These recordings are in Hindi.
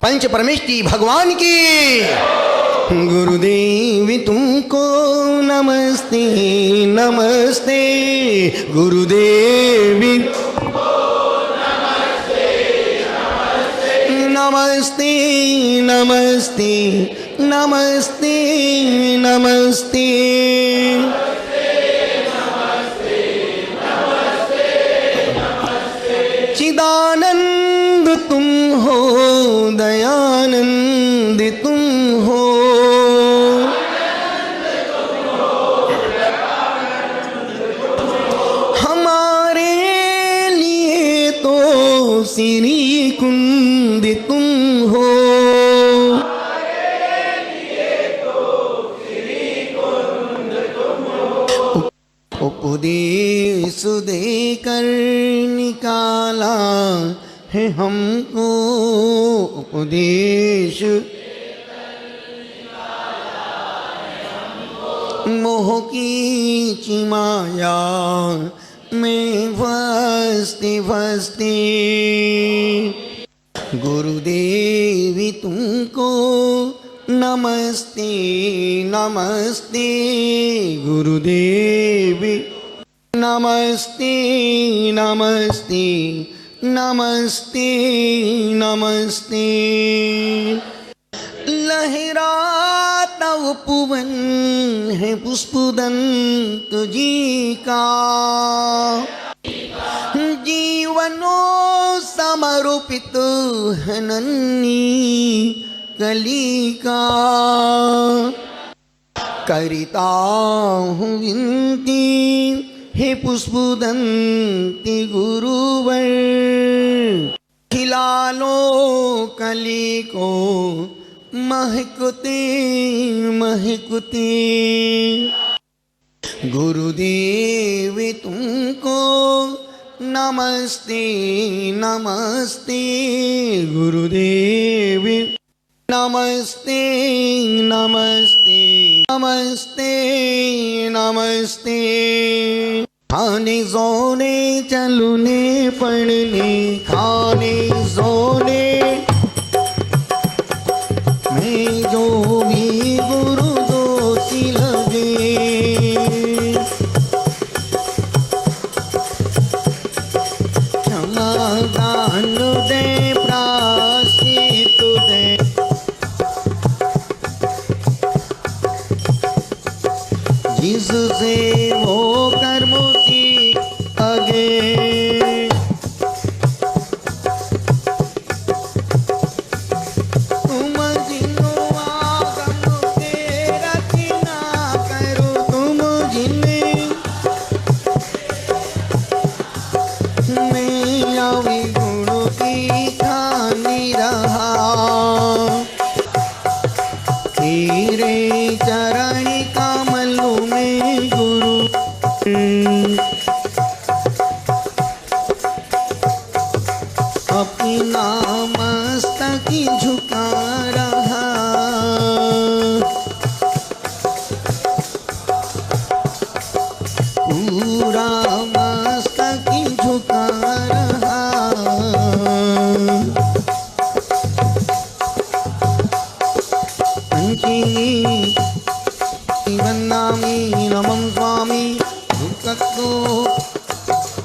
पंच परमेष्टि भगवान की। गुरुदेव तुमको नमस्ते नमस्ते, गुरुदेव नमस्ते नमस्ते नमस्ते नमस्ते। चिदानंद तुम हो, दयानंद तुम हो, हमारे लिए तो श्री कुंद तुम हो। उपदेश देकर निकाला है हमको, उपदेश मोह की चिमाया में फंसते फंसते। गुरुदेव तुमको नमस्ते नमस्ते, गुरुदेव नमस्ते नमस्ते नमस्ते नमस्ते। लहराता उपवन है पुष्पदंत जी का, जीवनों समर्पित है नन्ही कली का। करता हूँ विनती हे पुष्पदंती गुरुवर, खिला लो कली को महकते महकते। गुरुदेव तुमको नमस्ते नमस्ते, गुरुदेव नमस्ते नमस्ते नमस्ते नमस्ते। खाने सोने चलने पढ़ने, खाने सोने में जो भी गुरु दोषी लगे, क्षमा दान दे प्रायश्चित दे। जिससे वो कर्म सीख आगे, तुम जिन्हों आगम के रचना करो, तुम जिन्हें मैं अवि गुणों की खानी रहा। तेरे चरण कमलों में गुरु अपना मस्तक झुका रहा। पूरा मस्तक झुका रहा। वंदामि नमं स्वामी दुःखतो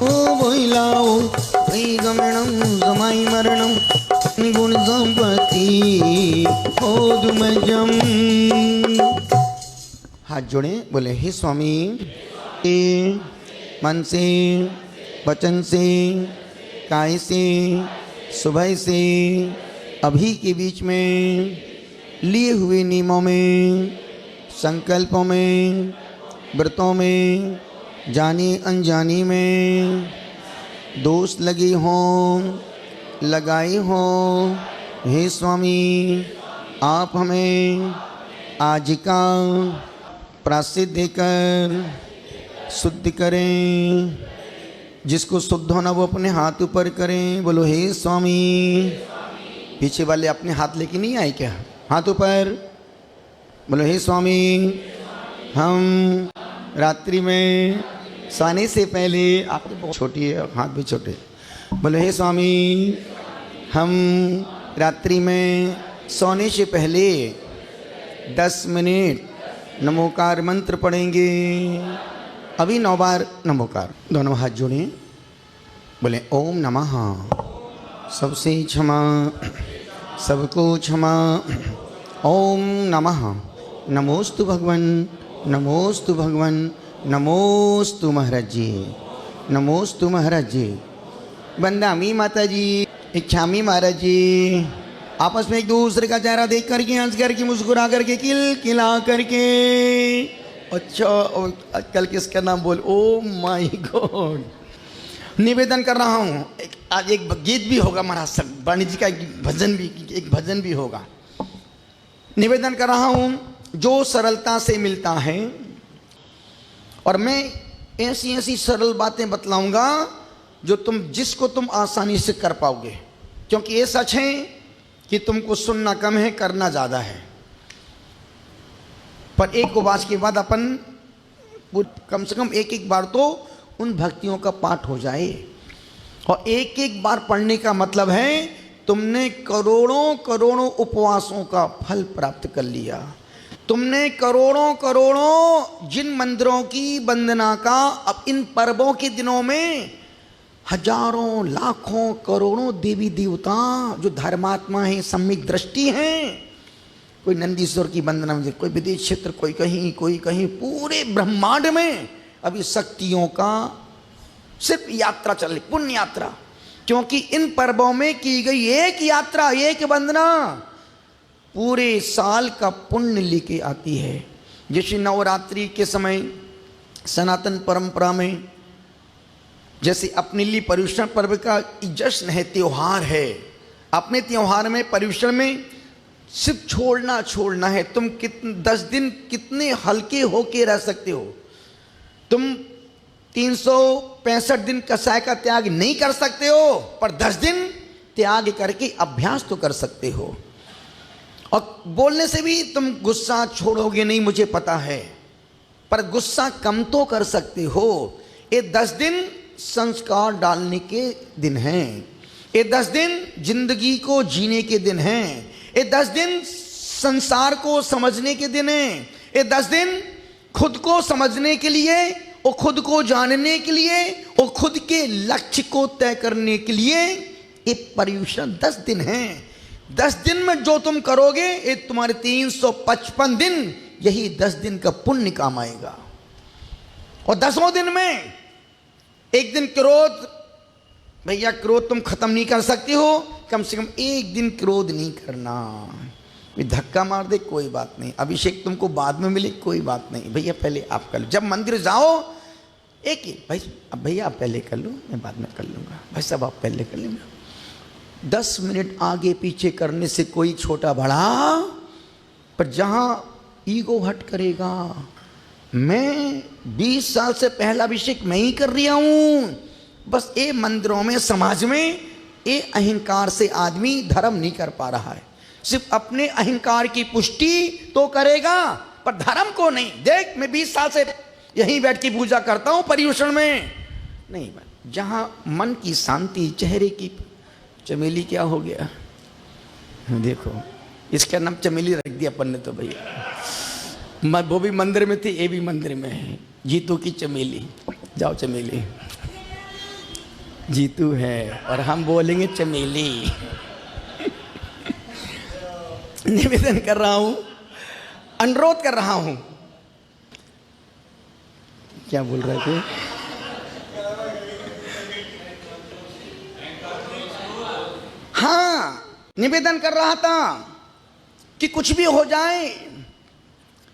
ओ बोइलाओ गमनम समाई मरणम निगुण संपत्ति ओदुमजम। हाथ जोड़े बोले हे स्वामी, मन से वचन से काय से सुबह से अभी के बीच में लिए हुए नियमों में, संकल्पों में, व्रतों में, जानी अनजानी में दोष लगी हों लगाई हो, हे स्वामी आप हमें आज का प्रायश्चित देकर शुद्ध करें। जिसको शुद्ध होना वो अपने हाथ ऊपर करें। बोलो हे स्वामी। पीछे वाले अपने हाथ लेके नहीं आए क्या? हाथ ऊपर। बोलो हे स्वामी, हम रात्रि में सोने से पहले, आप तो बहुत छोटी है, हाथ भी छोटे। बोलो हे स्वामी, हम रात्रि में सोने से पहले 10 मिनट नमोकार मंत्र पढ़ेंगे। अभी 9 बार नमोकार, दोनों हाथ जोड़ें, बोले ओम नमः। सबसे क्षमा, सबको क्षमा। ओम नमः। नमोस्तु भगवन, नमोस्तु भगवन, नमोस्तु महाराज जी, नमोस्तु महाराज जी। बंदामी माता जी, इच्छामी महाराज जी। आपस में एक दूसरे का चेहरा देख करके, हंस करके, मुस्कुरा करके, किलकिला करके। अच्छा, कल किसका नाम बोल, ओ माय गॉड। निवेदन कर रहा हूँ, आज एक गीत भी होगा महाराज, वाणी जी का एक भजन भी होगा। निवेदन कर रहा हूँ, जो सरलता से मिलता है, और मैं ऐसी ऐसी सरल बातें बतलाऊंगा जिसको तुम आसानी से कर पाओगे, क्योंकि ये सच है कि तुमको सुनना कम है, करना ज़्यादा है। पर एक उपवास के बाद अपन कम से कम एक बार तो उन भक्तियों का पाठ हो जाए। और एक बार पढ़ने का मतलब है तुमने करोड़ों करोड़ों उपवासों का फल प्राप्त कर लिया। तुमने करोड़ों करोड़ों जिन मंदिरों की वंदना का, अब इन पर्वों के दिनों में हजारों लाखों करोड़ों देवी देवता जो धर्मात्मा हैं, सम्यक दृष्टि हैं, कोई नंदीश्वर की वंदना में, कोई विदेश क्षेत्र, कोई कहीं, पूरे ब्रह्मांड में अभी शक्तियों का सिर्फ यात्रा चल रही, पुण्य यात्रा। क्योंकि इन पर्वों में की गई एक यात्रा, एक वंदना पूरे साल का पुण्य लेके आती है। जैसे नवरात्रि के समय सनातन परंपरा में जैसे अपने लिए पर्युषण पर्व का जश्न है, त्योहार है। अपने त्योहार में, पर्युषण में सिर्फ छोड़ना है। तुम 10 दिन कितने हल्के होके रह सकते हो। तुम 365 दिन कसाय का त्याग नहीं कर सकते हो, पर 10 दिन त्याग करके अभ्यास तो कर सकते हो। और बोलने से भी तुम गुस्सा छोड़ोगे नहीं, मुझे पता है, पर गुस्सा कम तो कर सकते हो। ये 10 दिन संस्कार डालने के दिन हैं। ये 10 दिन जिंदगी को जीने के दिन हैं। ये 10 दिन संसार को समझने के दिन हैं। ये 10 दिन खुद को समझने के लिए और खुद को जानने के लिए और खुद के लक्ष्य को तय करने के लिए ये पर्युषण 10 दिन हैं। 10 दिन में जो तुम करोगे, ये तुम्हारे 355 दिन, यही 10 दिन का पुण्य काम आएगा। और 10वें दिन में एक दिन क्रोध, भैया क्रोध तुम खत्म नहीं कर सकते हो, कम से कम एक दिन क्रोध नहीं करना। धक्का मार दे कोई बात नहीं, अभिषेक तुमको बाद में मिले कोई बात नहीं, भैया पहले आप कर लो। जब मंदिर जाओ एक ही, भाई अब भैया आप पहले कर लो, मैं बाद में कर लूँगा, भाई साहब आप पहले कर लेना। 10 मिनट आगे पीछे करने से कोई छोटा बड़ा, पर जहाँ ईगो हट करेगा, मैं 20 साल से पहला अभिषेक मैं ही कर रहा हूँ, बस ये मंदिरों में, समाज में ये अहंकार से आदमी धर्म नहीं कर पा रहा है। सिर्फ अपने अहंकार की पुष्टि तो करेगा, पर धर्म को नहीं। देख मैं 20 साल से यहीं बैठ के पूजा करता हूँ पर्युषण में, नहीं, जहाँ मन की शांति, चेहरे की चमेली, क्या हो गया देखो, इसका नाम चमेली रख दिया अपन ने तो भैया। वो भी मंदिर में थी, ये भी मंदिर में है, जीतू की चमेली। जाओ चमेली, जीतू है और हम बोलेंगे चमेली। निवेदन कर रहा हूं, अनुरोध कर रहा हूं। क्या बोल रहे थे? हाँ, निवेदन कर रहा था कि कुछ भी हो जाए,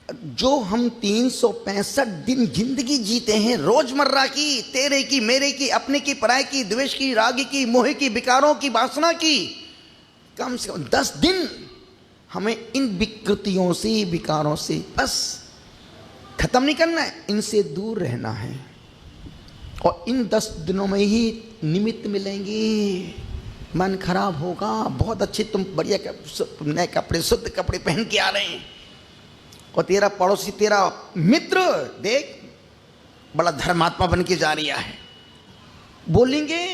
जो हम 365 दिन जिंदगी जीते हैं रोजमर्रा की, तेरे की, मेरे की, अपने की, पराये की, द्वेष की, राग की, मोह की, विकारों की, वासना की, कम से कम 10 दिन हमें इन विकृतियों से, विकारों से बस खत्म नहीं करना है, इनसे दूर रहना है। और इन 10 दिनों में ही निमित्त मिलेंगे, मन खराब होगा, बहुत अच्छे तुम बढ़िया नए कपड़े, शुद्ध कपड़े पहन के आ रहे हैं, और तेरा पड़ोसी, तेरा मित्र देख बड़ा धर्मात्मा बन के जा रहा है, बोलेंगे।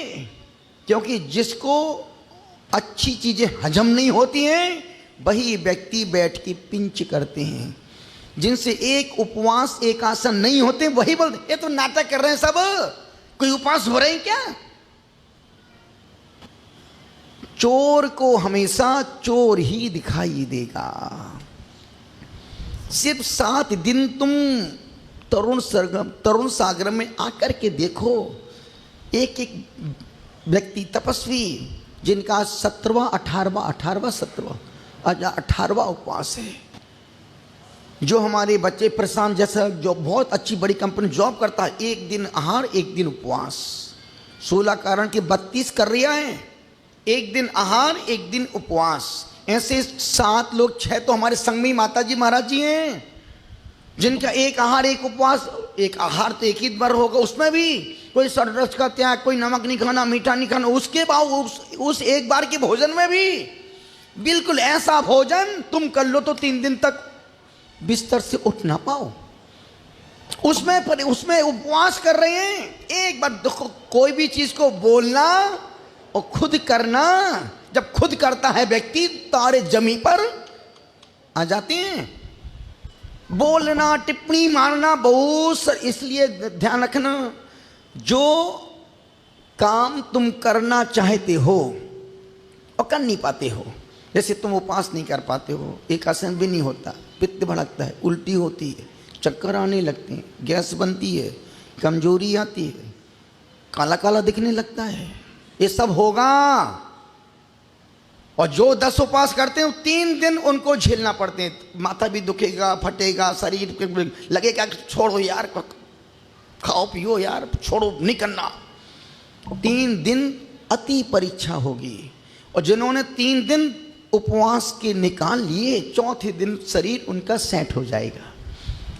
क्योंकि जिसको अच्छी चीजें हजम नहीं होती हैं, वही व्यक्ति बैठ के पिंच करते हैं। जिनसे एक उपवास एक आसन नहीं होते वही बोलते ये तो नाटक कर रहे हैं सब, कोई उपवास हो रहे हैं क्या। चोर को हमेशा चोर ही दिखाई देगा। सिर्फ 7 दिन तुम तरुण सागर में आकर के देखो, एक एक व्यक्ति तपस्वी जिनका 17वां 18वां 17वां उपवास है। जो हमारे बच्चे प्रशांत जैसा जो बहुत अच्छी बड़ी कंपनी जॉब करता है, 1 दिन आहार 1 दिन उपवास, 16 कारण के 32 कर रहा है, 1 दिन आहार 1 दिन उपवास। ऐसे 7 लोग 6 तो हमारे संग में माता जी महाराज जी हैं जिनका 1 आहार 1 उपवास। 1 आहार तो 1 ही बार होगा, उसमें भी कोई सररस का त्याग, कोई नमक नहीं खाना, मीठा नहीं खाना, उसके बाद उस 1 बार के भोजन में भी बिल्कुल ऐसा भोजन तुम कर लो तो 3 दिन तक बिस्तर से उठ ना पाओ। उसमें उपवास कर रहे हैं। एक बार देखो, कोई भी चीज को बोलना और खुद करना, जब खुद करता है व्यक्ति तारे जमी पर आ जाते हैं। बोलना टिप्पणी मारना बहुत, इसलिए ध्यान रखना, जो काम तुम करना चाहते हो और कर नहीं पाते हो, जैसे तुम उपवास नहीं कर पाते हो, एक आसन भी नहीं होता, पित्त भड़कता है, उल्टी होती है, चक्कर आने लगते हैं, गैस बनती है, कमजोरी आती है, काला काला दिखने लगता है, ये सब होगा। और जो 10 उपवास करते हैं 3 दिन उनको झेलना पड़ते हैं, माथा भी दुखेगा, फटेगा, शरीर लगेगा छोड़ो यार, खाओ पियो यार, छोड़ो नहीं करना। 3 दिन अति परीक्षा होगी। और जिन्होंने 3 दिन उपवास के निकाल लिए, चौथे दिन शरीर उनका सेट हो जाएगा।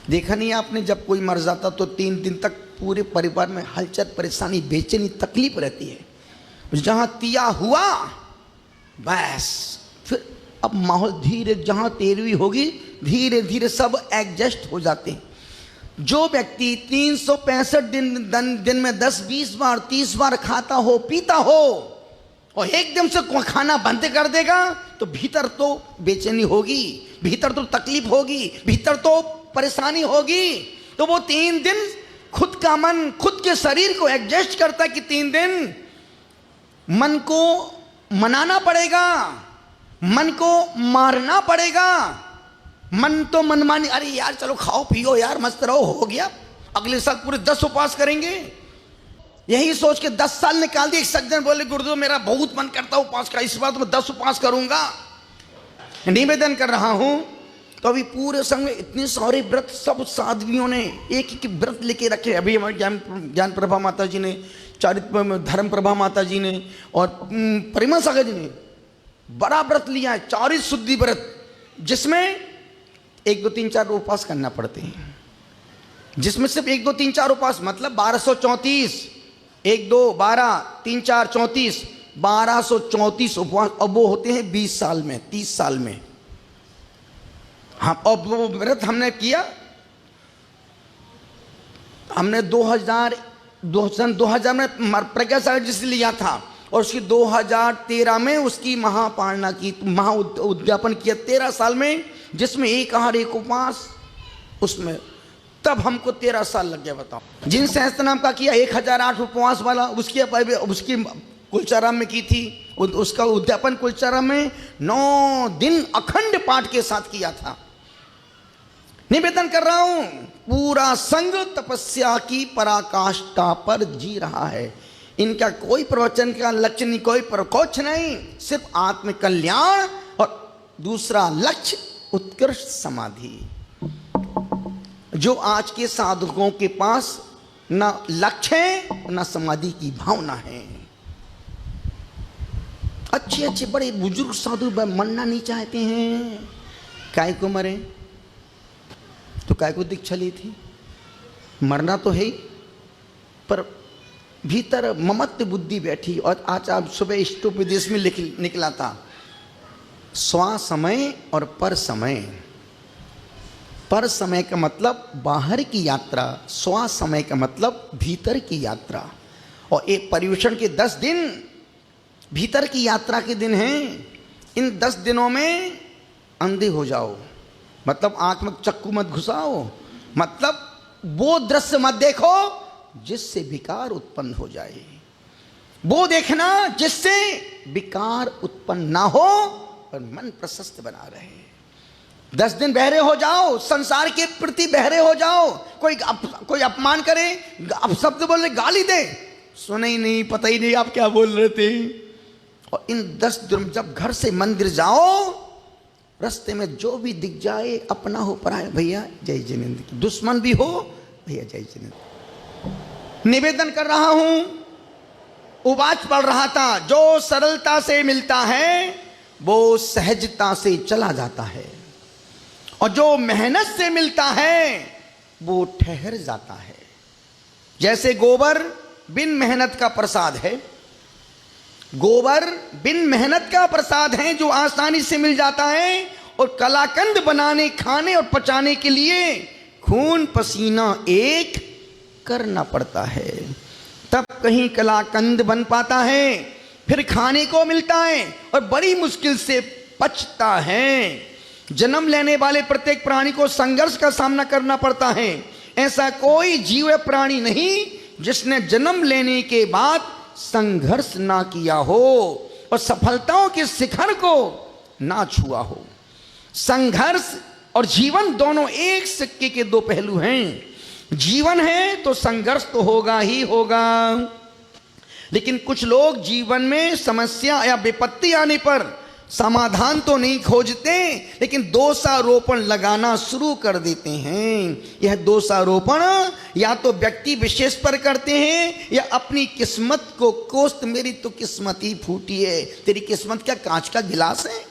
देखा नहीं आपने, जब कोई मर जाता तो 3 दिन तक पूरे परिवार में हलचल, परेशानी, बेचैनी, तकलीफ रहती है। जहां तिया हुआ बस फिर अब माहौल धीरे, जहां 13वीं होगी धीरे धीरे सब एडजस्ट हो जाते हैं। जो व्यक्ति 365 दिन में 10-20 बार 30 बार खाता हो पीता हो और एकदम से खाना बंद कर देगा तो भीतर तो बेचैनी होगी, भीतर तो तकलीफ होगी, भीतर तो परेशानी होगी। तो वो 3 दिन खुद का मन खुद के शरीर को एडजस्ट करता है कि 3 दिन मन को मनाना पड़ेगा, मन को मारना पड़ेगा। मन तो मनमानी, अरे यार चलो खाओ पियो यार, मस्त रहो, हो गया, अगले साल पूरे 10 उपवास करेंगे। यही सोच के 10 साल निकाल दिए। एक सज्जन बोले गुरुदेव मेरा बहुत मन करता है उपवास का, इस बार तो मैं 10 उपवास करूंगा, निवेदन कर रहा हूं। तो अभी पूरे संग में इतने सारे व्रत सब साध्वियों ने एक एक व्रत लेके रखे। अभी हमारे ज्ञान प्रभा माता जी ने, चारित्र धर्म प्रभा माता जी ने और परिमा सागर जी ने बड़ा व्रत लिया है, 40 शुद्धि व्रत, जिसमें 1 2 3 4 उपवास करना पड़ते हैं, जिसमें सिर्फ 1 2 3 4 उपवास मतलब 1234, 1 2 12 3 4 34, 1234 उपवास। अब वो होते हैं 20 साल में, 30 साल में। हाँ, अब वो व्रत हमने किया, हमने 2000 में प्रज्ञा सागर जी से लिया था और उसकी 2013 में उसकी महापारणा की, महा उद्यापन किया 13 साल में, जिसमें 1 आहार 1 उपवास, उसमें तब हमको 13 साल लग गया। बताओ, जिन सहस्त्र नाम का किया 1008 उपवास वाला, उसकी कुलचाराम में की थी, उसका उद्यापन कुलचाराम में 9 दिन अखंड पाठ के साथ किया था। निवेदन कर रहा हूं, पूरा संघ तपस्या की पराकाष्ठा पर जी रहा है। इनका कोई प्रवचन का लक्ष्य नहीं, कोई प्रकोच नहीं, सिर्फ आत्म कल्याण और दूसरा लक्ष्य उत्कृष्ट समाधि। जो आज के साधकों के पास ना लक्ष्य है ना समाधि की भावना है। अच्छे अच्छे बड़े बुजुर्ग साधु मरना नहीं चाहते हैं, काय को मरे तो काय को दीक्षा ली थी, मरना तो है ही, पर भीतर ममत्व बुद्धि बैठी। और आज आप सुबह स्टोपदेश में निकला था, स्वा समय और पर समय। पर समय का मतलब बाहर की यात्रा, स्वा समय का मतलब भीतर की यात्रा। और एक पर्युषण के 10 दिन भीतर की यात्रा के दिन हैं। इन 10 दिनों में अंधे हो जाओ, मतलब आंख में चक्कू मत घुसाओ, मतलब वो दृश्य मत देखो जिससे विकार उत्पन्न हो जाए, वो देखना जिससे विकार उत्पन्न ना हो और मन प्रशस्त बना रहे। 10 दिन बहरे हो जाओ, संसार के प्रति बहरे हो जाओ। कोई अपमान करे, अब शब्द बोले, गाली दे, सुने ही नहीं, पता ही नहीं आप क्या बोल रहे थे। और इन 10 दिन जब घर से मंदिर जाओ, रास्ते में जो भी दिख जाए, अपना हो पराया, भैया जय जिनेंद्र की, दुश्मन भी हो भैया जय जिनेंद्र। निवेदन कर रहा हूं, उवाच पढ़ रहा था, जो सरलता से मिलता है वो सहजता से चला जाता है, और जो मेहनत से मिलता है वो ठहर जाता है। जैसे गोबर बिन मेहनत का प्रसाद है, गोबर बिन मेहनत का प्रसाद है जो आसानी से मिल जाता है, और कलाकंद बनाने, खाने और पचाने के लिए खून पसीना एक करना पड़ता है, तब कहीं कलाकंद बन पाता है, फिर खाने को मिलता है और बड़ी मुश्किल से पचता है। जन्म लेने वाले प्रत्येक प्राणी को संघर्ष का सामना करना पड़ता है। ऐसा कोई जीव प्राणी नहीं जिसने जन्म लेने के बाद संघर्ष ना किया हो और सफलताओं के शिखर को ना छुआ हो। संघर्ष और जीवन दोनों एक सिक्के के 2 पहलू हैं। जीवन है तो संघर्ष तो होगा ही होगा, लेकिन कुछ लोग जीवन में समस्या या विपत्ति आने पर समाधान तो नहीं खोजते, लेकिन दोषारोपण लगाना शुरू कर देते हैं। यह दोषारोपण या तो व्यक्ति विशेष पर करते हैं या अपनी किस्मत को कोस्त, मेरी तो किस्मत ही फूटी है। तेरी किस्मत क्या कांच का गिलास है?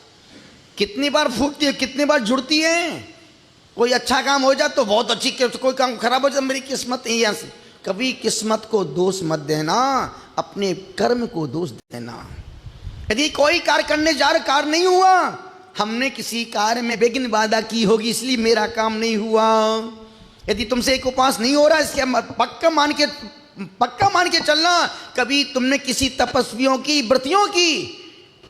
कितनी बार फूटती है, कितनी बार जुड़ती है। कोई अच्छा काम हो जाए तो बहुत अच्छी, कोई काम खराब हो जाए मेरी किस्मत ही ऐसी। कभी किस्मत को दोष मत देना, अपने कर्म को दोष देना। यदि कोई कार्य करने जा रहा, कार्य नहीं हुआ, हमने किसी कार्य में विघ्न बाधा की होगी इसलिए मेरा काम नहीं हुआ। यदि तुमसे एक उपवास नहीं हो रहा, इसके पक्का मान के चलना, कभी तुमने किसी तपस्वियों की, व्रतियों की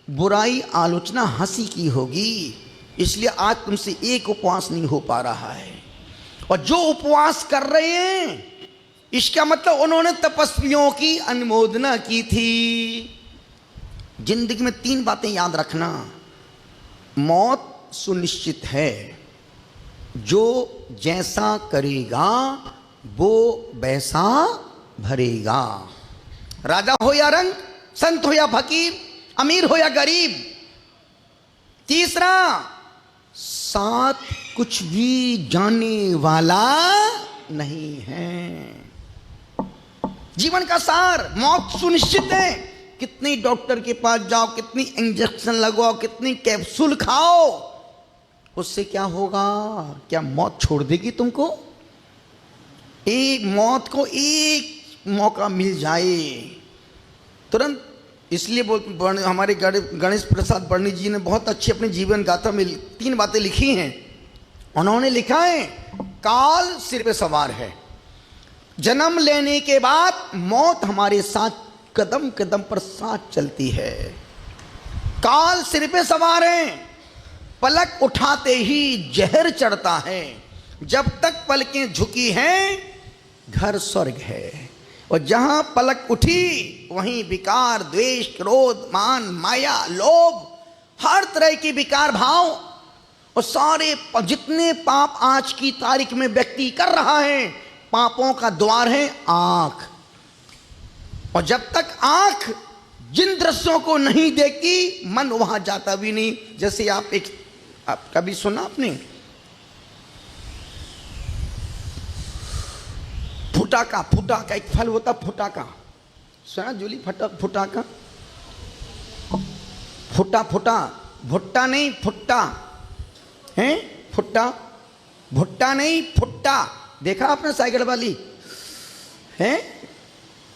बुराई आलोचना हंसी की होगी, इसलिए आज तुमसे एक उपवास नहीं हो पा रहा है। और जो उपवास कर रहे हैं इसका मतलब उन्होंने तपस्वियों की अनुमोदना की थी। जिंदगी में 3 बातें याद रखना। मौत सुनिश्चित है, जो जैसा करेगा वो वैसा भरेगा। राजा हो या रंग, संत हो या फकीर, अमीर हो या गरीब। तीसरा, साथ कुछ भी जाने वाला नहीं है। जीवन का सार, मौत सुनिश्चित है। कितनी डॉक्टर के पास जाओ, कितनी इंजेक्शन लगवाओ, कितनी कैप्सूल खाओ, उससे क्या होगा? क्या मौत छोड़ देगी तुमको? एक मौत को एक मौका मिल जाए तुरंत। इसलिए हमारे गणेश प्रसाद पंडित जी ने बहुत अच्छी अपनी जीवन गाथा में 3 बातें लिखी हैं। उन्होंने लिखा है, काल सिर पे सवार है। जन्म लेने के बाद मौत हमारे साथ कदम कदम पर साथ चलती है। काल सिर पे सवार है, पलक उठाते ही जहर चढ़ता है। जब तक पलकें झुकी हैं घर स्वर्ग है, और जहां पलक उठी वहीं विकार, द्वेष, क्रोध, मान, माया, लोभ, हर तरह की विकार भाव और सारे जितने पाप आज की तारीख में व्यक्ति कर रहा है, पापों का द्वार है आंख। और जब तक आंख जिन दृश्यों को नहीं देखती, मन वहां जाता भी नहीं। जैसे आप कभी सुना आपने फुटाका एक फल होता, फुटाका सुना जूली? फुटाका, भुट्टा नहीं, फुट्टा है। भुट्टा नहीं, फुट्टा। देखा आपने साइकिल वाली है?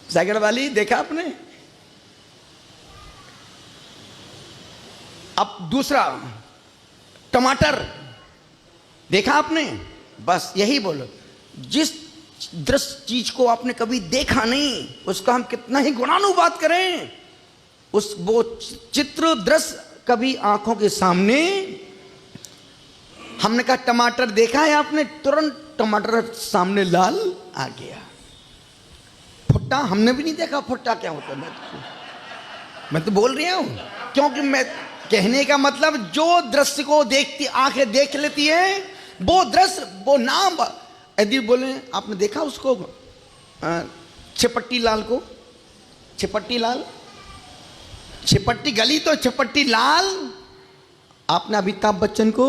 साइकिल वाली देखा आपने? अब दूसरा, टमाटर देखा आपने? बस यही बोलो, जिस दृश्य चीज को आपने कभी देखा नहीं, उसका हम कितना ही गुणानुवाद करें, उस वो चित्र दृश्य कभी आंखों के सामने। हमने कहा टमाटर देखा है आपने, तुरंत टमाटर सामने लाल आ गया। भुट्टा हमने भी नहीं देखा, भुट्टा क्या होता है। मैं तो बोल रही हूं, क्योंकि मैं कहने का मतलब जो दृश्य को देखती आंखें देख लेती है, वो दृश्य, वो नाम। यदि बोले आपने देखा उसको छिपट्टी लाल को, छिपट्टी लाल, छिपट्टी गली तो छिपट्टी लाल। आपने अमिताभ बच्चन को,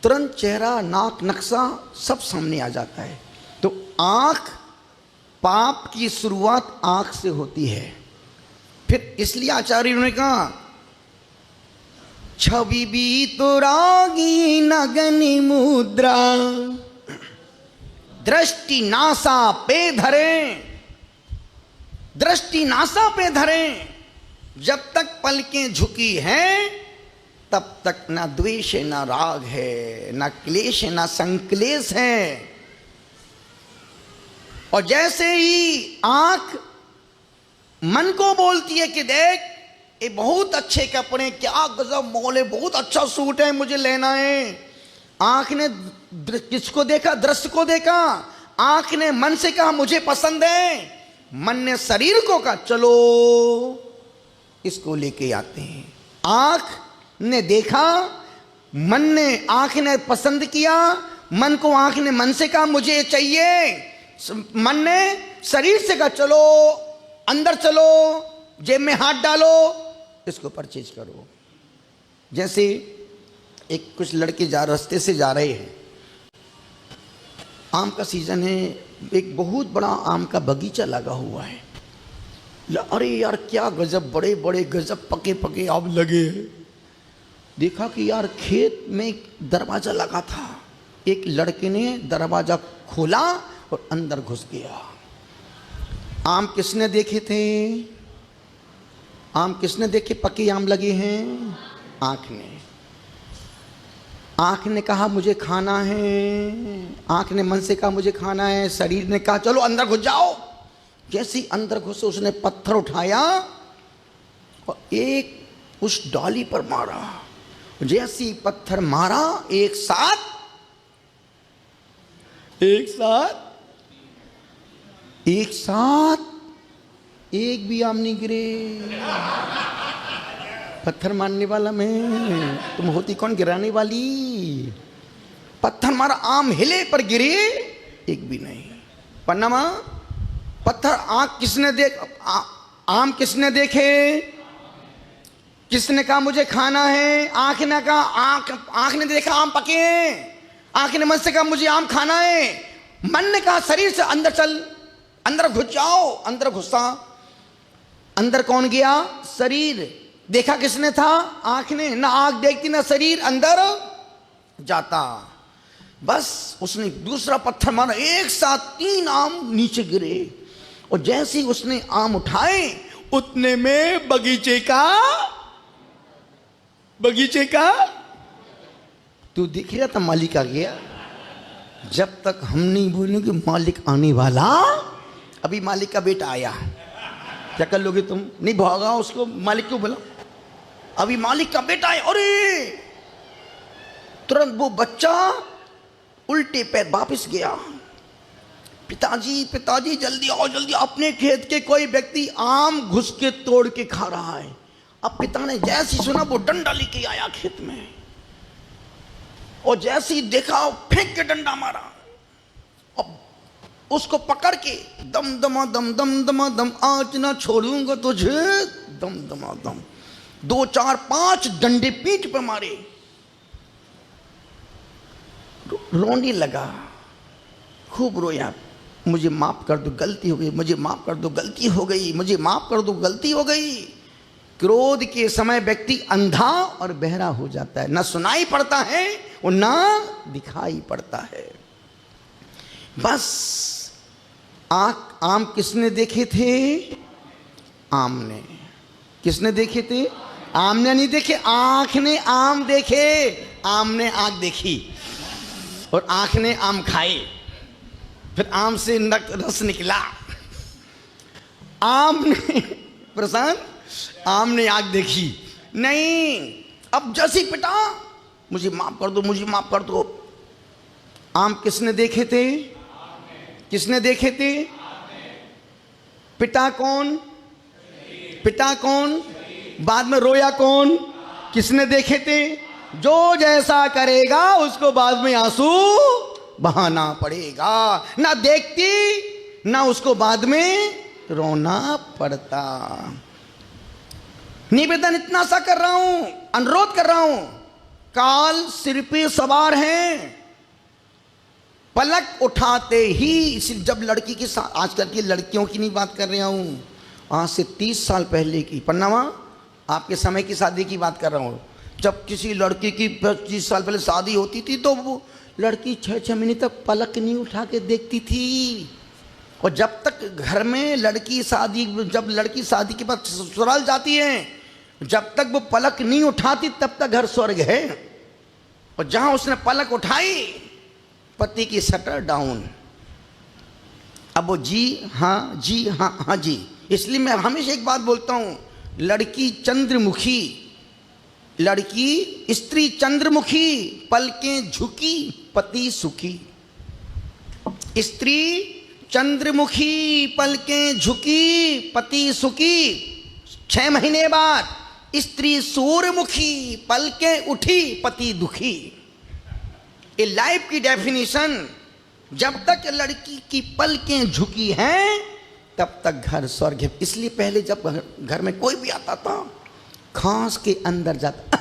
तुरंत चेहरा, नाक, नक्शा सब सामने आ जाता है। तो आंख, पाप की शुरुआत आंख से होती है। फिर इसलिए आचार्यों ने कहा छवि भी तो रागी नगनी मुद्रा, दृष्टि नासा पे धरे, दृष्टि नासा पे धरे। जब तक पलकें झुकी हैं तब तक ना द्वेष है, ना राग है, ना क्लेश है, ना संक्लेश है। और जैसे ही आंख मन को बोलती है कि देख ये बहुत अच्छे कपड़े, क्या गजब मॉल है, बहुत अच्छा सूट है, मुझे लेना है। आंख ने किसको देखा? दृश्य को देखा। आंख ने मन से कहा मुझे पसंद है। मन ने शरीर को कहा चलो इसको लेके आते हैं। आंख ने देखा, मन ने, आंख ने पसंद किया, मन को आंख ने मन से कहा मुझे ये चाहिए। मन ने शरीर से कहा चलो अंदर चलो, जेब में हाथ डालो, इसको परचेज करो। जैसे एक कुछ लड़के रास्ते से जा रहे हैं, आम का सीजन है, एक बहुत बड़ा आम का बगीचा लगा हुआ है। अरे यार क्या गजब, बड़े बड़े गजब पके पके आम लगे हैं। देखा कि यार खेत में दरवाजा लगा था। एक लड़के ने दरवाजा खोला और अंदर घुस गया। आम किसने देखे थे? आम किसने देखे पके आम लगे हैं? आंख ने। आंख ने कहा मुझे खाना है, आंख ने मन से कहा मुझे खाना है, शरीर ने कहा चलो अंदर घुस जाओ। जैसे ही अंदर घुसे उसने पत्थर उठाया और एक उस डाली पर मारा। जैसे ही पत्थर मारा, एक साथ एक भी आम नहीं गिरे। पत्थर मारने वाला मैं, तुम होती कौन गिराने वाली? पत्थर मारा, आम हिले पर गिरे एक भी नहीं। पन्नमा पत्थर, आंख किसने देख, आम किसने देखे? किसने कहा मुझे खाना है? आंख ने कहा, आंख ने देखा आम पके हैं, आंख ने मन से कहा मुझे आम खाना है। मन ने कहा शरीर से अंदर चल, अंदर घुस जाओ। अंदर घुसा, अंदर कौन गया? शरीर। देखा किसने था? आंख ने। ना आंख देखती ना शरीर अंदर जाता। बस उसने दूसरा पत्थर मारा, एक साथ 3 आम नीचे गिरे। और जैसे ही उसने आम उठाए उतने में बगीचे का तू दिख रहा था, मालिक आ गया। जब तक हम नहीं बोले कि मालिक आने वाला, अभी मालिक का बेटा आया, क्या कर लोगे तुम? नहीं भागा उसको, मालिक क्यों बोला? अभी मालिक का बेटा है। अरे तुरंत वो बच्चा उल्टे पैर वापस गया। पिताजी जल्दी आओ, जल्दी। अपने खेत के कोई व्यक्ति आम घुस के तोड़ के खा रहा है। अब पिता ने जैसे ही सुना वो डंडा लेके आया खेत में, और जैसे ही देखा फेंक के डंडा मारा। अब उसको पकड़ के दम दमा दम आज ना छोड़ूंगा तुझे, दम दमा दम 2 4 5 डंडे पीठ पे मारे। रोने लगा, खूब रोया, मुझे माफ कर दो, गलती हो गई, मुझे माफ कर दो, गलती हो गई, मुझे माफ कर दो, गलती हो गई। क्रोध के समय व्यक्ति अंधा और बहरा हो जाता है, ना सुनाई पड़ता है और ना दिखाई पड़ता है। बस आम किसने देखे थे? आम ने। किसने देखे थे? आम ने नहीं देखे, आंख ने आम देखे। आम ने आंख देखी और आंख ने आम खाए, फिर आम से रस निकला। आम ने प्रशांत आम ने आग देखी नहीं। अब जैसे पिता, मुझे माफ कर दो, मुझे माफ कर दो। आम किसने देखे थे? किसने देखे थे? पिता कौन? पिता कौन? बाद में रोया कौन? किसने देखे थे? जो जैसा करेगा उसको बाद में आंसू बहाना पड़ेगा। ना देखती ना उसको बाद में रोना पड़ता। निवेदन इतना सा कर रहा हूं, अनुरोध कर रहा हूं, काल सिर पे सवार है। पलक उठाते ही, जब लड़की की, आजकल की लड़कियों की नहीं बात कर रहा हूं, आज से 30 साल पहले की, पन्नामा आपके समय की शादी की बात कर रहा हूं। जब किसी लड़की की 25 साल पहले शादी होती थी तो वो लड़की 6-6 महीने तक पलक नहीं उठा के देखती थी। और जब तक घर में लड़की शादी, जब लड़की शादी के बाद ससुराल जाती है, जब तक वो पलक नहीं उठाती तब तक घर स्वर्ग है। और जहां उसने पलक उठाई, पति की शटर डाउन। अब वो जी हाँ, जी हाँ, हाँ जी। इसलिए मैं हमेशा एक बात बोलता हूं, लड़की चंद्रमुखी, लड़की स्त्री चंद्रमुखी, पलकें झुकी पति सुखी। स्त्री चंद्रमुखी, पलकें झुकी पति सुखी। 6 महीने बाद स्त्री सूर्यमुखी, पलकें उठी पति दुखी। ये लाइफ की डेफिनेशन। जब तक लड़की की पलकें झुकी हैं तब तक घर स्वर्ग है। इसलिए पहले जब घर में कोई भी आता था, खांस के अंदर जाता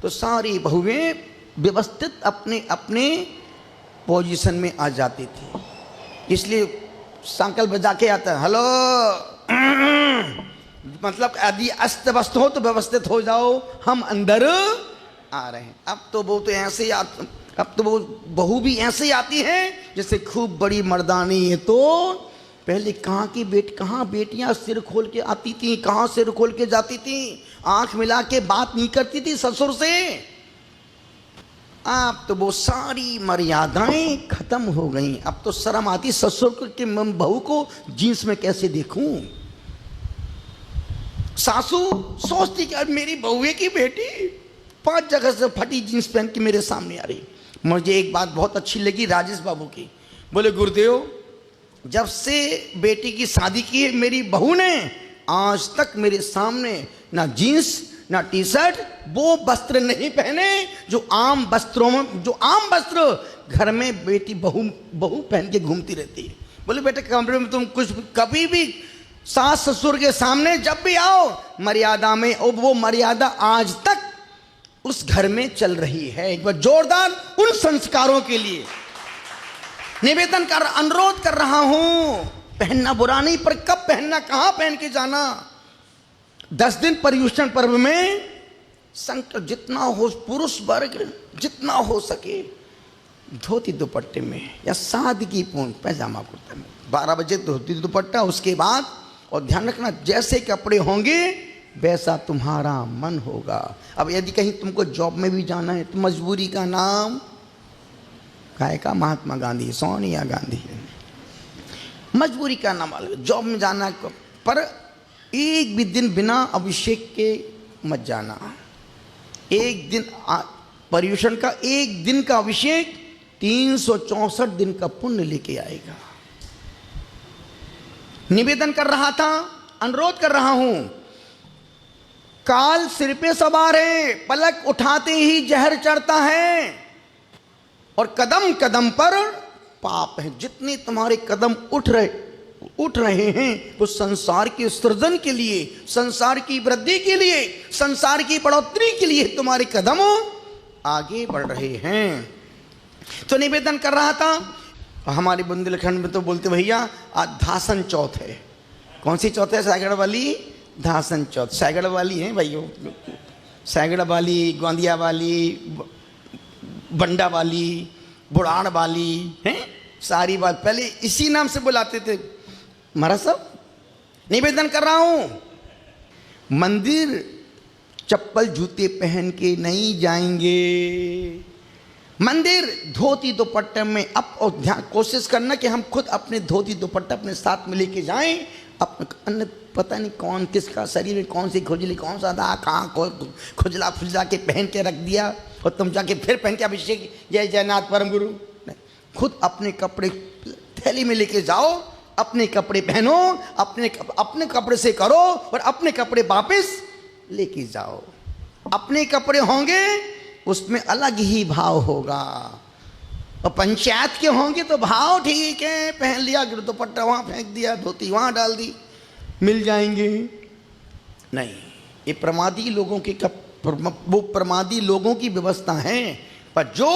तो सारी बहुएं व्यवस्थित अपने अपने पोजीशन में आ जाती थी। इसलिए संकल्प बजा के आता, हेलो, मतलब यदि अस्त व्यस्त हो तो व्यवस्थित हो जाओ, हम अंदर आ रहे हैं। अब तो वो तो ऐसे ही अब तो वो बहू भी ऐसे ही आती है जैसे खूब बड़ी मर्दानी है। तो पहले कहाँ बेटियां सिर खोल के आती थी, कहाँ सिर खोल के जाती थी, आंख मिला के बात नहीं करती थी ससुर से। अब तो वो सारी मर्यादाएं खत्म हो गई। अब तो शर्म आती ससुर के बहू को जींस में कैसे देखूं। सासू सोचती कि मेरी बहुए की बेटी 5 जगह से फटी जींस पहन के मेरे सामने आ रही। मुझे एक बात बहुत अच्छी लगी राजेश बाबू की। बोले, गुरुदेव, जब से बेटी की शादी की है मेरी बहू ने आज तक मेरे सामने ना जीन्स ना टी शर्ट वो वस्त्र नहीं पहने जो आम वस्त्र घर में बेटी बहू पहन के घूमती रहती है। बोले, बेटे कमरे में तुम कुछ कभी भी सास ससुर के सामने जब भी आओ मर्यादा में, और वो मर्यादा आज तक उस घर में चल रही है। एक बार जोरदार उन संस्कारों के लिए निवेदन कर, अनुरोध कर रहा हूं। पहनना बुरा नहीं, पर कब पहनना, कहां पहन के जाना। 10 दिन पर्युषण पर्व में संकल्प जितना हो, पुरुष वर्ग जितना हो सके धोती दुपट्टे में या सादगीपूर्ण पैजामा कुर्ता में, 12 बजे धोती दुपट्टा, उसके बाद, और ध्यान रखना जैसे कपड़े होंगे वैसा तुम्हारा मन होगा। अब यदि कहीं तुमको जॉब में भी जाना है तो मजबूरी का नाम काय का, महात्मा गांधी, सोनिया गांधी, मजबूरी का नाम जॉब में जाना, पर एक भी दिन बिना अभिषेक के मत जाना। एक दिन पर्युषण का, एक दिन का अभिषेक 364 दिन का पुण्य लेके आएगा। निवेदन कर रहा था, अनुरोध कर रहा हूं, काल सिर पे सवार है, पलक उठाते ही जहर चढ़ता है और कदम कदम पर पाप है। जितने तुम्हारे कदम उठ रहे हैं वो संसार के सृजन के लिए, संसार की वृद्धि के लिए, संसार की बढ़ोतरी के लिए तुम्हारे कदम आगे बढ़ रहे हैं। तो निवेदन कर रहा था, हमारे बुंदेलखंड में तो बोलते भैया आज धासन चौथ है। कौन सी चौथ है? सागड़ वाली धासन चौथ। सागड़ वाली है भाइयों, सागड़ वाली, गोंदिया वाली, बंडा वाली, बुढ़ाड़ वाली हैं, सारी बात पहले इसी नाम से बुलाते थे महाराज साहब। निवेदन कर रहा हूं, मंदिर चप्पल जूते पहन के नहीं जाएंगे। मंदिर धोती दुपट्टे में। अब और ध्यान कोशिश करना कि हम खुद अपने धोती दुपट्टा अपने साथ में लेके जाएं, अपने पता नहीं कौन किसका शरीर में कौन सी खुजली, कौन सा दाग, कहाँ को खुजला फुजला के पहन के रख दिया और तुम जाके फिर पहन के अभिषेक जय जयनाथ परम गुरु। खुद अपने कपड़े थैली में लेके जाओ, अपने कपड़े पहनो, अपने कपड़े से करो और अपने कपड़े वापस लेके जाओ। अपने कपड़े होंगे उसमें अलग ही भाव होगा, और पंचायत के होंगे तो भाव ठीक है, पहन लिया दुपट्टा वहाँ फेंक दिया, धोती वहाँ डाल दी, मिल जाएंगे। नहीं, ये प्रमादी लोगों के वो प्रमादी लोगों की व्यवस्था है। पर जो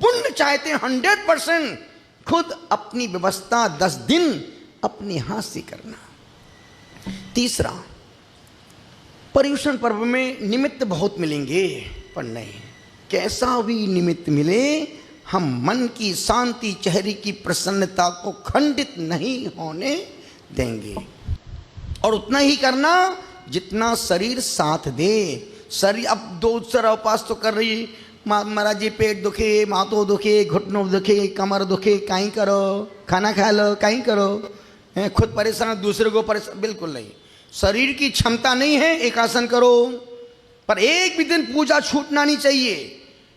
पुण्य चाहते हैं 100% खुद अपनी व्यवस्था 10 दिन अपने हाथ से करना। तीसरा, पर्युषण पर्व में निमित्त बहुत मिलेंगे, पर नहीं, कैसा भी निमित्त मिले हम मन की शांति, चेहरे की प्रसन्नता को खंडित नहीं होने देंगे। और उतना ही करना जितना शरीर साथ दे। शरीर अब 2 उपास तो कर रही, महाराज जी पेट दुखे, माथो दुखे, घुटनों दुखे, कमर दुखे, कहीं करो, खाना खा लो, कहीं करो, खुद परेशान दूसरे को परेशान, बिल्कुल नहीं। शरीर की क्षमता नहीं है, एक आसन करो, पर एक भी दिन पूजा छूटना नहीं चाहिए,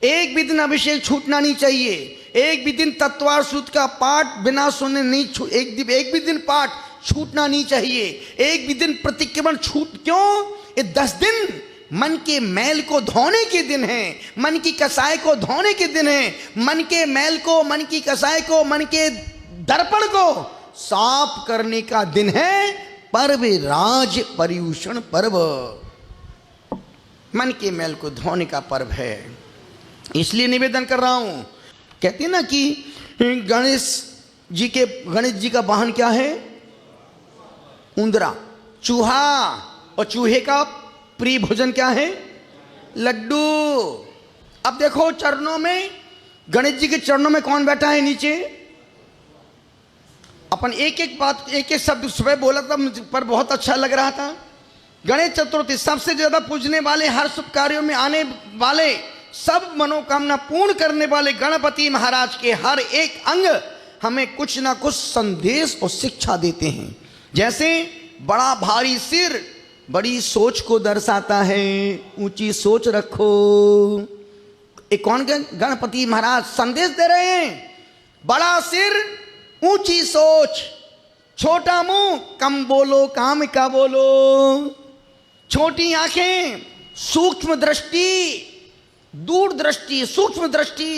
एक भी दिन अभिषेक छूटना नहीं चाहिए, एक भी दिन तत्वार सूत्र का पाठ बिना सुने नहीं एक भी दिन पाठ छूटना नहीं चाहिए, एक भी दिन प्रतिक्रमण क्यों? ये 10 दिन मन के मैल को धोने के दिन है, मन की कसाई को धोने के दिन है, मन के मैल को, मन की कसाई को, मन के दर्पण को साफ करने का दिन है। पर्व राज पर्युषण पर्व मन के मैल को धोने का पर्व है। इसलिए निवेदन कर रहा हूं, कहते हैं ना कि गणेश जी का वाहन क्या है? उंदरा, चूहा, और चूहे का प्रिय भोजन क्या है? लड्डू। अब देखो चरणों में, गणेश जी के चरणों में कौन बैठा है नीचे? अपन एक एक बात, एक एक शब्द सुबह बोला था पर बहुत अच्छा लग रहा था। गणेश चतुर्थी सबसे ज्यादा पूजने वाले, हर शुभ कार्यों में आने वाले, सब मनोकामना पूर्ण करने वाले गणपति महाराज के हर एक अंग हमें कुछ ना कुछ संदेश और शिक्षा देते हैं। जैसे बड़ा भारी सिर बड़ी सोच को दर्शाता है, ऊंची सोच रखो। एक कौन गणपति महाराज संदेश दे रहे हैं? बड़ा सिर ऊंची सोच, छोटा मुंह कम बोलो काम का बोलो, छोटी आंखें सूक्ष्म दृष्टि, दूरदृष्टि सूक्ष्म दृष्टि,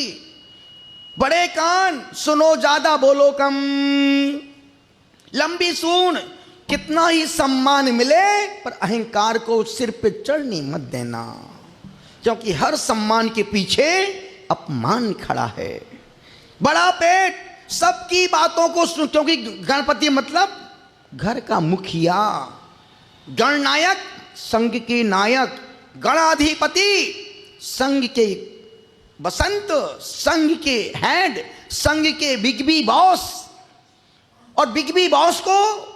बड़े कान सुनो ज्यादा बोलो कम, लंबी सूंड कितना ही सम्मान मिले पर अहंकार को सिर पे चढ़ने मत देना, क्योंकि हर सम्मान के पीछे अपमान खड़ा है। बड़ा पेट सबकी बातों को सुन, क्योंकि गणपति मतलब घर का मुखिया, गणनायक संघ के नायक, गणाधिपति संघ के बसंत, संघ के हेड, संघ के बिग बी बॉस। और बिग बी बॉस को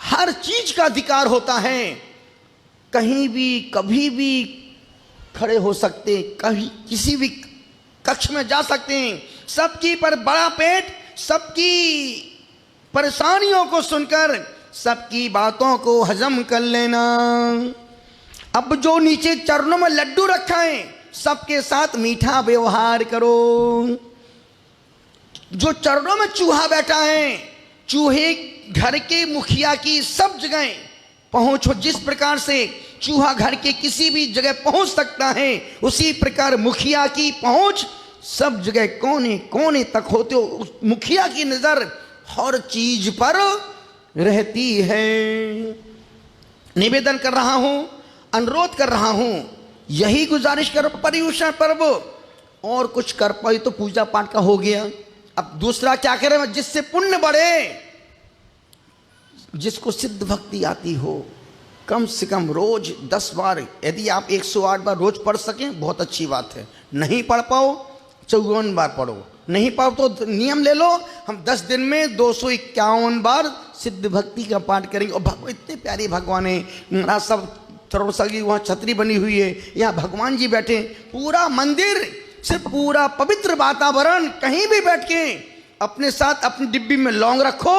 हर चीज का अधिकार होता है, कहीं भी कभी भी खड़े हो सकते, कहीं किसी भी कक्ष में जा सकते हैं। सबकी पर बड़ा पेट सबकी परेशानियों को सुनकर सबकी बातों को हजम कर लेना। अब जो नीचे चरणों में लड्डू रखा है सबके साथ मीठा व्यवहार करो। जो चरणों में चूहा बैठा है, चूहे घर के मुखिया की सब जगह पहुंचो। जिस प्रकार से चूहा घर के किसी भी जगह पहुंच सकता है, उसी प्रकार मुखिया की पहुंच सब जगह कोने कोने तक होते हो। मुखिया की नजर हर चीज पर रहती है। निवेदन कर रहा हूं, अनुरोध कर रहा हूं, यही गुजारिश करो। पर्युषण पर्व और कुछ कर पाई तो पूजा पाठ का हो गया। अब दूसरा क्या करें जिससे पुण्य बढ़े? जिसको सिद्ध भक्ति आती हो, कम से कम रोज 10 बार, यदि आप 108 बार रोज पढ़ सकें बहुत अच्छी बात है। नहीं पढ़ पाओ 54 बार पढ़ो, नहीं पाओ तो नियम ले लो, हम 10 दिन में 251 बार सिद्ध भक्ति का पाठ करेंगे। और भगवान इतने प्यारे भगवान है, महाराज सब सगी वहाँ छतरी बनी हुई है, यहाँ भगवान जी बैठे, पूरा मंदिर सिर्फ पूरा पवित्र वातावरण, कहीं भी बैठ के अपने साथ अपनी डिब्बी में लौंग रखो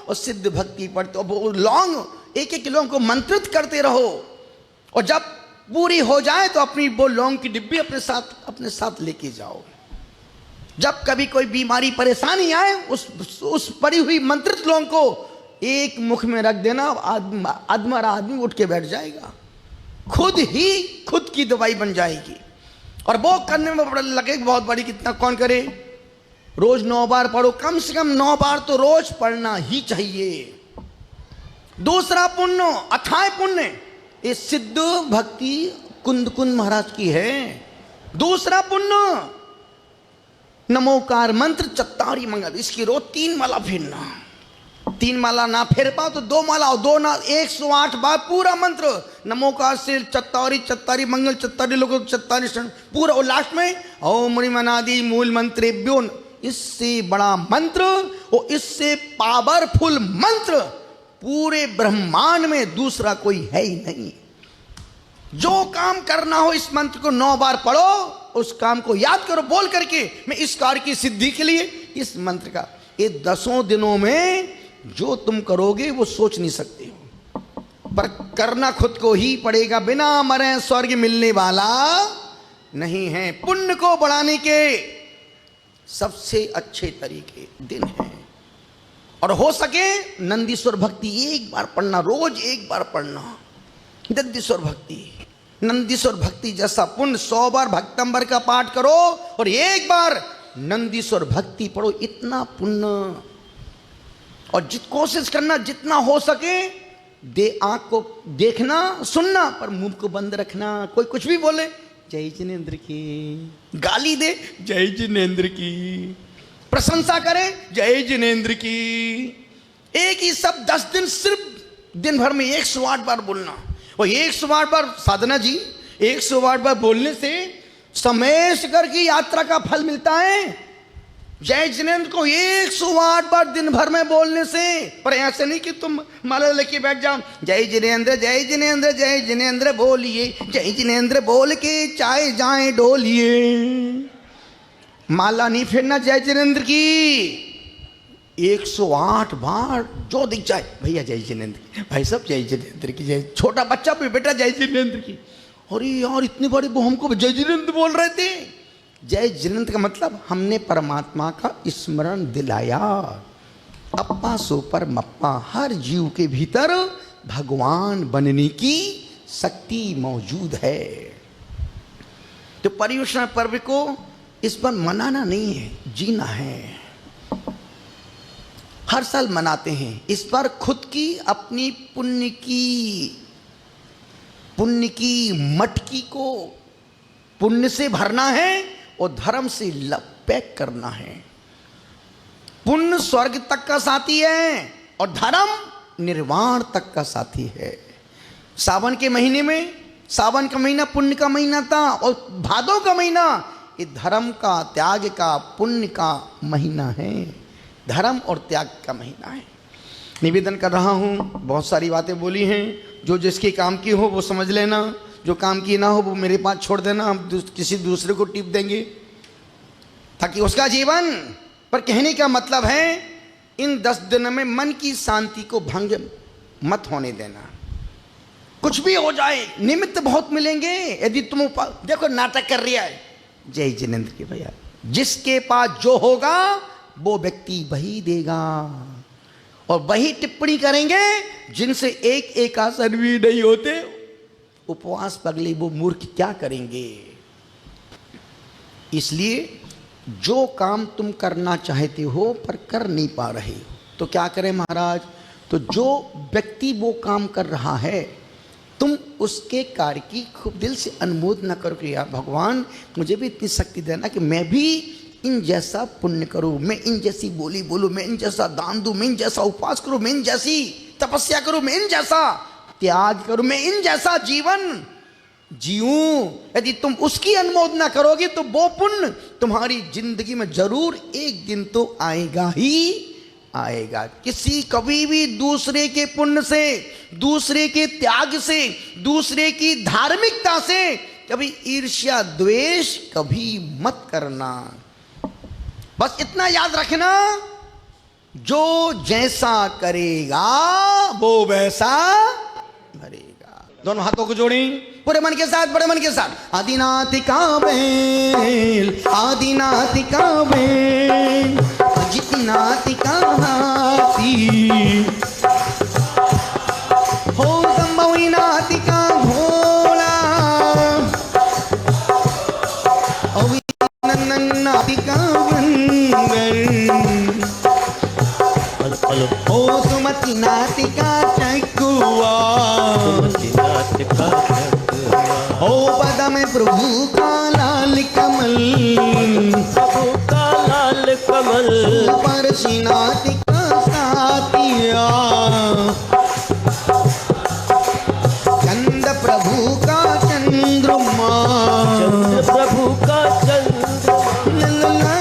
और सिद्ध भक्ति पढ़ते हो, लौंग एक एक लौंग को मंत्रित करते रहो, और जब पूरी हो जाए तो अपनी वो लौंग की डिब्बी अपने साथ लेके जाओ। जब कभी कोई बीमारी परेशानी आए, उस पड़ी हुई मंत्रित लौंग को एक मुख में रख देना, आदमी उठ के बैठ जाएगा, खुद की दवाई बन जाएगी। और वो करने में लगे बहुत बड़ी, कितना कौन करे, रोज 9 बार पढ़ो, कम से कम 9 बार तो रोज पढ़ना ही चाहिए। दूसरा पुण्य, अथाय पुण्य, ये सिद्ध भक्ति कुंद महाराज की है। दूसरा पुण्य नमोकार मंत्र चत्तारी मंगल, इसकी रोज 3 माला फेरना। 3 माला ना फेर पाओ तो 2 माला, 2 ना 108 बार पूरा मंत्र नमोकार से चत्तारी मंगल, चत्तारी लोग, चत्तारी क्षण पूरा, और लास्ट में ओम मनादि मूल मंत्रेभ्यो। इससे बड़ा मंत्र और इससे पावरफुल मंत्र पूरे ब्रह्मांड में दूसरा कोई है ही नहीं। जो काम करना हो इस मंत्र को 9 बार पढ़ो, उस काम को याद करो बोल करके, मैं इस कार्य की सिद्धि के लिए इस मंत्र का, ये 10 दिनों में जो तुम करोगे वो सोच नहीं सकते हो, पर करना खुद को ही पड़ेगा। बिना मरे स्वर्ग मिलने वाला नहीं है। पुण्य को बढ़ाने के सबसे अच्छे तरीके दिन हैं, और हो सके नंदीश्वर भक्ति एक बार पढ़ना, रोज एक बार पढ़ना नंदीश्वर भक्ति। नंदीश्वर भक्ति जैसा पुण्य 100 बार भक्तंबर का पाठ करो और एक बार नंदीश्वर भक्ति पढ़ो, इतना पुण्य। और कोशिश करना जितना हो सके, आंख को देखना सुनना पर मुंह को बंद रखना। कोई कुछ भी बोले, जय जिनेंद्र की, गाली दे, जय जिनेंद्र की, प्रशंसा करे, जय जिनेंद्र की, एक ही सब 10 दिन सिर्फ दिन भर में 108 बार बोलना। और 108 बार साधना जी, 108 बार बोलने से समेशकर की यात्रा का फल मिलता है। जय जिनेंद्र को 108 बार दिन भर में बोलने से, पर ऐसे नहीं कि तुम माला लेके बैठ जाओ, जय जिनेंद्र जय जिनेंद्र जय जिनेंद्र बोलिए, जय जिनेंद्र बोल के चाहे जाए डोलिए। माला नहीं फेरना जय जिनेंद्र की, 108 बार जो दिख जाए, भैया जय जिनेंद्र की, भाई सब जय जिनेंद्र की, जय, छोटा बच्चा भी बेटा जय जिनेंद्र की। अरे यार इतने बड़े वो हमको जय जिनेंद्र बोल रहे थे। जय जिनेंद्र का मतलब हमने परमात्मा का स्मरण दिलाया। अप्पा सो परमप्पा, हर जीव के भीतर भगवान बनने की शक्ति मौजूद है। तो पर्युषण पर्व को इस पर मनाना नहीं है, जीना है। हर साल मनाते हैं, इस पर खुद की अपनी पुण्य की मटकी को पुण्य से भरना है और धर्म से पैक करना है। पुण्य स्वर्ग तक का साथी है और धर्म निर्वाण तक का साथी है। सावन के महीने में, सावन का महीना पुण्य का महीना था, और भादों का महीना ये धर्म का, त्याग का, पुण्य का महीना है। धर्म और त्याग का महीना है। निवेदन कर रहा हूँ, बहुत सारी बातें बोली हैं, जो जिसके काम की हो वो समझ लेना, जो काम की ना हो वो मेरे पास छोड़ देना, हम किसी दूसरे को टिप देंगे ताकि उसका जीवन। पर कहने का मतलब है, इन 10 दिनों में मन की शांति को भंग मत होने देना। कुछ भी हो जाए, निमित्त बहुत मिलेंगे। यदि तुम देखो नाटक कर रहा है, जय जिनेंद्र की भैया, जिसके पास जो होगा वो व्यक्ति वही देगा, और वही टिप्पणी करेंगे जिनसे एक आसन भी नहीं होते। उपवास पगले वो मूर्ख क्या करेंगे। इसलिए जो काम तुम करना चाहते हो पर कर नहीं पा रहे हो तो क्या करें महाराज। तो जो व्यक्ति वो काम कर रहा है, तुम उसके कार्य की खूब दिल से अनुमोदना करो कि यार भगवान मुझे भी इतनी शक्ति देना कि मैं भी इन जैसा पुण्य करूं, मैं इन जैसी बोली बोलूं, मैं इन जैसा दान दूं, मैं इन जैसा उपवास करूं, मैं इन जैसी तपस्या करूं, मैं इन जैसा त्याग करूं, मैं इन जैसा जीवन जीऊं। यदि तुम उसकी अनुमोदना करोगे तो वो पुण्य तुम्हारी जिंदगी में जरूर एक दिन तो आएगा ही आएगा। किसी कभी भी दूसरे के पुण्य से, दूसरे के त्याग से, दूसरे की धार्मिकता से कभी ईर्ष्या द्वेष कभी मत करना। बस इतना याद रखना, जो जैसा करेगा वो वैसा भरेगा। दोनों हाथों को जोड़ी पूरे मन के साथ, बड़े मन के साथ। आदिनाथ काबेल, आदिनाथ काबेल, अजितनाथ का हाथी हो, संभवीनाथ का भोला, अविनन्नाथ का बंदर, हो सुमतिनाथ का चकुआ, हो पद में प्रभु का लाल कमल, प्रभु का लाल कमल, परशीनाथ का साथिया, चंद्र प्रभु का चंद्रमा, चंद्र प्रभु का चंद्रमा,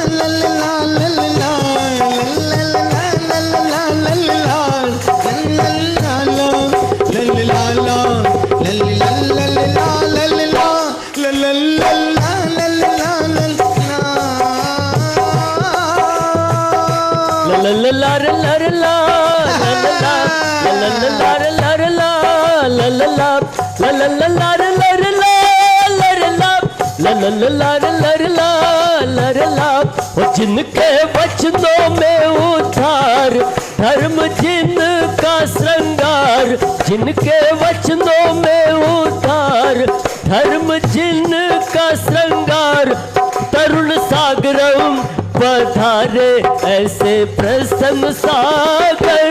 जिनके वचनों में उद्धार, धर्म जिनका श्रृंगार, जिनके वचनों में उद्धार, धर्म जिनका श्रृंगार, तरुण सागरम पधारे ऐसे प्रसन्न सागर।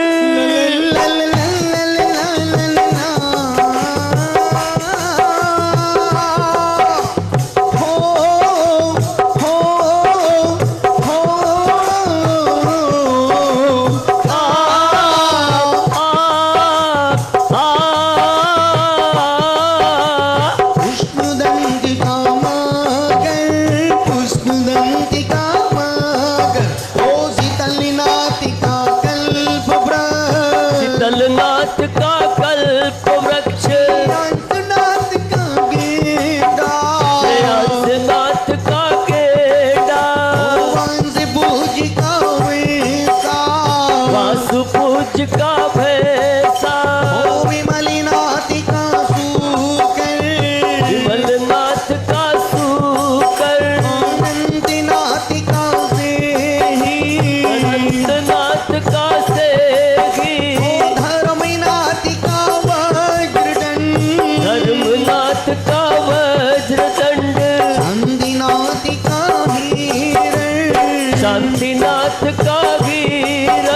शांतिनाथ का वीर,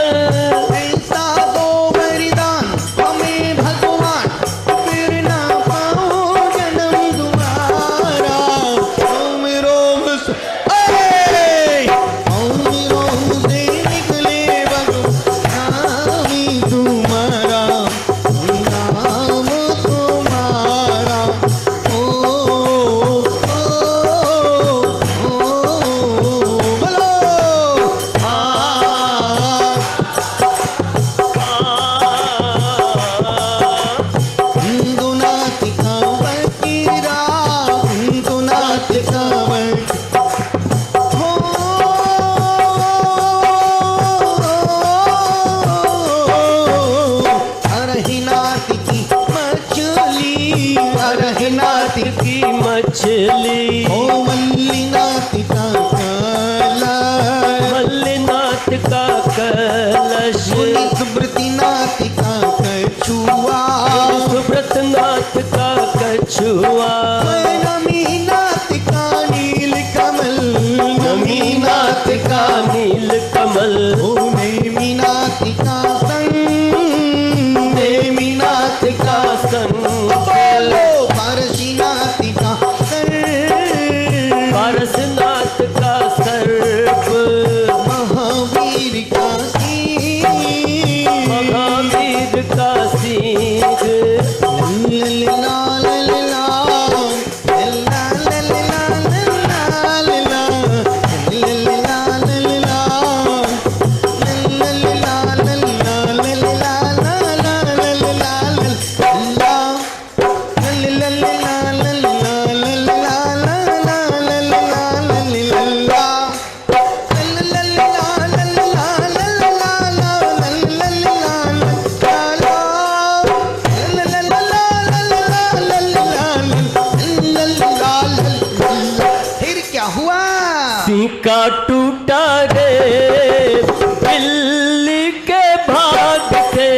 ऐसा दो वरदान हमें भगवान, फिर ना पाओ जन्म तुम्हारा। ओम रोम से निकले भगवान तुम्हारा, नाम तुम्हारा। ओ की मछली, ओ मल्लीनाथ का कलश, मल्लीनाथ का कलश, सुब्रतीनाथ का कछुआ, सुब्रतनाथ का कछुआ, नमीनाथ का नील कमल, नमीनाथ का नील कमल, ओ नेमीनाथ का संग, नेमीनाथ का संग, पारसीनाथ का पारसनाथ का सर्प, महावीर का सींग, महावीर का सींग, सिक्का टूटा रे बिल्ली के भाग से,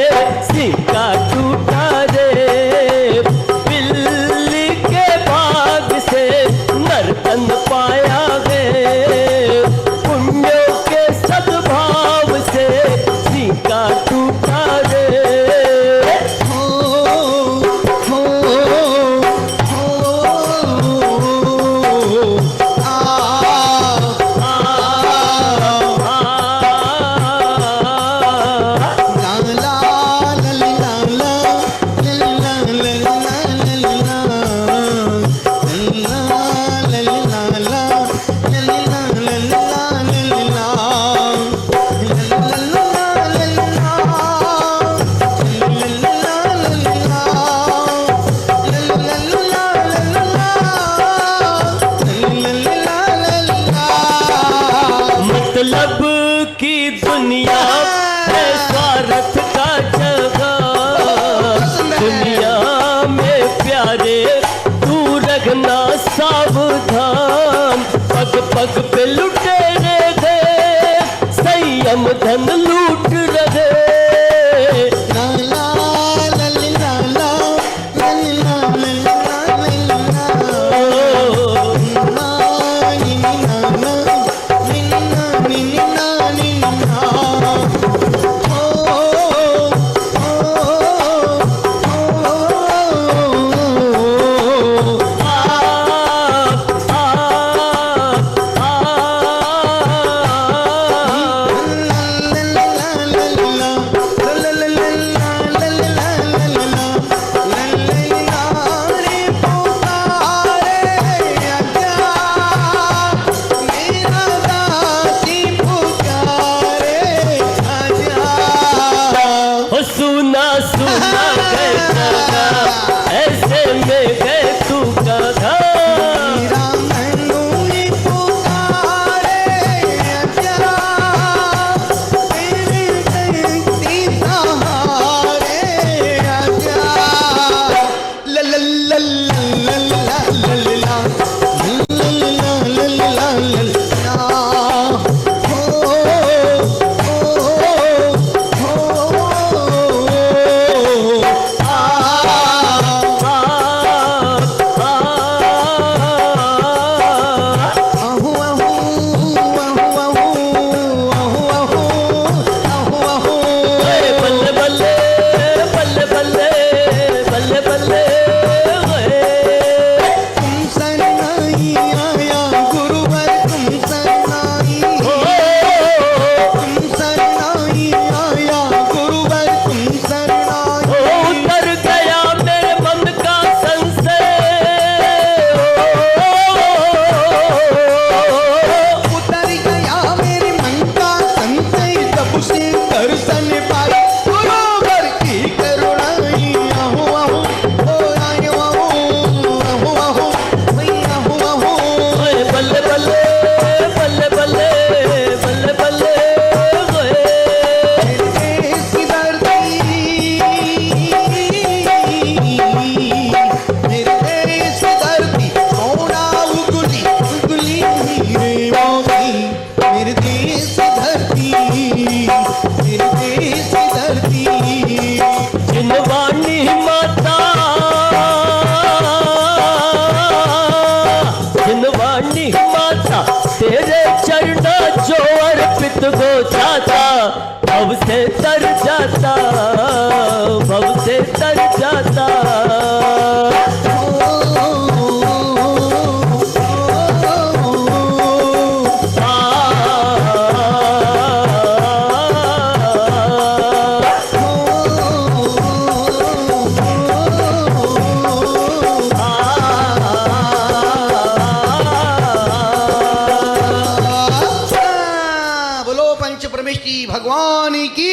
सिक्का टूटा रे बिल्ली के भाग से, नर्तन पाया गे पुण्यों के सद्भाव से, सिक्का टूटा रे। मतलब की दुनिया है स्वार्थ का जगह, दुनिया में प्यारे तू रखना सावधान, पग पग पे लुटेरे थे संयम धन लूट रहे। सुना सुना गए गाना, ऐसे में गए तू गाना। तेरे चरणा जो अर्पित हो जाता, भव से तर जाता, भव से तर जाता। भगवान की